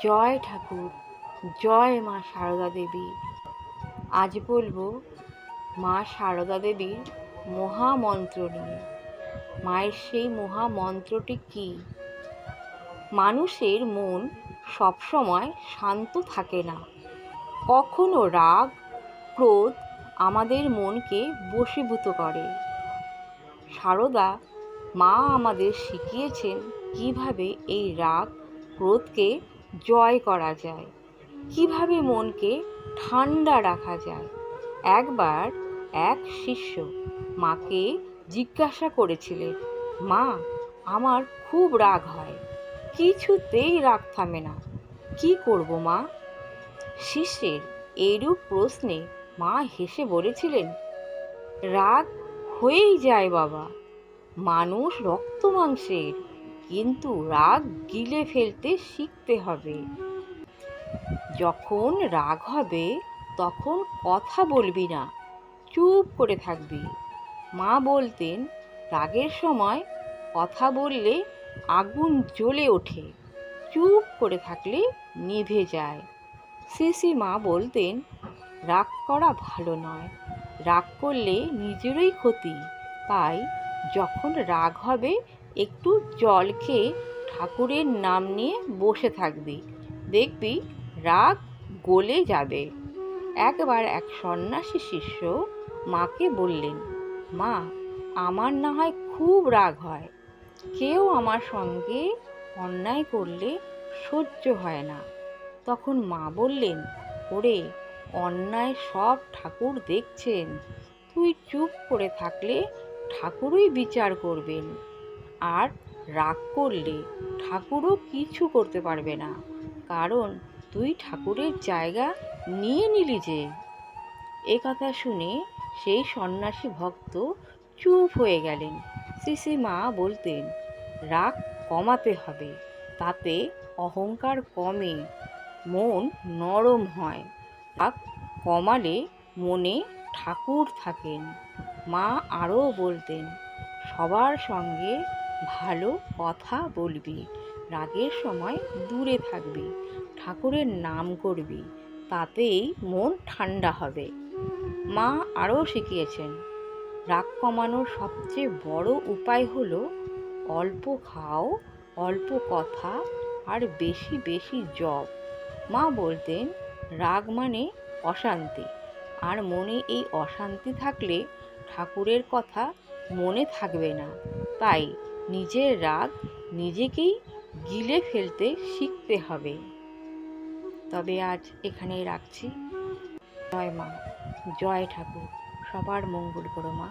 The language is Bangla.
জয় ঠাকুর, জয় মা সারদা দেবী। আজ বলবো মা সারদা দেবীর মহামন্ত্র নিয়ে। মায়ের সেই মহামন্ত্রটি কি? মানুষের মন সবসময় শান্ত থাকে না। কখনো রাগ, ক্রোধ আমাদের মনকে বশীভূত করে। সারদা মা আমাদের শিখিয়েছেন কিভাবে এই রাগ, ক্রোধকে জয় করা যায়, কিভাবে মনকে ঠান্ডা রাখা যায়। একবার এক শিষ্য মাকে জিজ্ঞাসা করেছিলেন, মা, আমার খুব রাগ হয়, কিছুতেই রাগ থামে না, কি করব মা? শিষ্যের এইরূপ প্রশ্নে মা হেসে বলেছিলেন, রাগ হয়েই যায় বাবা, মানুষ রক্ত মাংসের, কিন্তু রাগ গিলে ফেলতে শিখতে হবে। যখন রাগ হবে তখন কথা বলবি না, চুপ করে থাকবি। মা বলতেন, রাগের সময় কথা বললে আগুন জ্বলে ওঠে, চুপ করে থাকলে নিভে যায়। শ্রী মা বলতেন, রাগ করা ভালো নয়, রাগ করলে নিজেরই ক্ষতি। তাই যখন রাগ হবে একটু জল খেয়ে ঠাকুরের নাম নিয়ে বসে থাকবি, দেখবি রাগ গলে যাবে। একবার এক সন্ন্যাসী শিষ্য মাকে বললেন, মা, আমার না হয় খুব রাগ হয়, কেউ আমার সঙ্গে অন্যায় করলে সহ্য হয় না। তখন মা বললেন, ওরে, অন্যায় সব ঠাকুর দেখছেন, তুই চুপ করে থাকলে ঠাকুরই বিচার করবেন, আর রাগ করলে ঠাকুরও কিছু করতে পারবে না, কারণ তুই ঠাকুরের জায়গা নিয়ে নিলি যে। এ কথা শুনে সেই সন্ন্যাসী ভক্ত চুপ হয়ে গেলেন। শ্রী মা বলতেন, রাগ কমাতে হবে, তাতে অহংকার কমে, মন নরম হয়। রাগ কমালে মনে ঠাকুর থাকেন। মা আরও বলতেন, সবার সঙ্গে ভালো কথা বলবি, রাগের সময় দূরে থাকবি, ঠাকুরের নাম করবি, তাতেই মন ঠান্ডা হবে। মা আরও শিখিয়েছেন, রাগ কমানোর সবচেয়ে বড় উপায় হলো অল্প খাও, অল্প কথা, আর বেশি বেশি জপ। মা বলতেন, রাগ মানে অশান্তি, আর মনে এই অশান্তি থাকলে ঠাকুরের কথা মনে থাকবে না। তাই নিজের রাগ নিজেকেই গিলে ফেলতে শিখতে হবে। তবে আজ এখানেই রাখছি। জয় মা, জয় ঠাকুর, সবার মঙ্গল করো মা।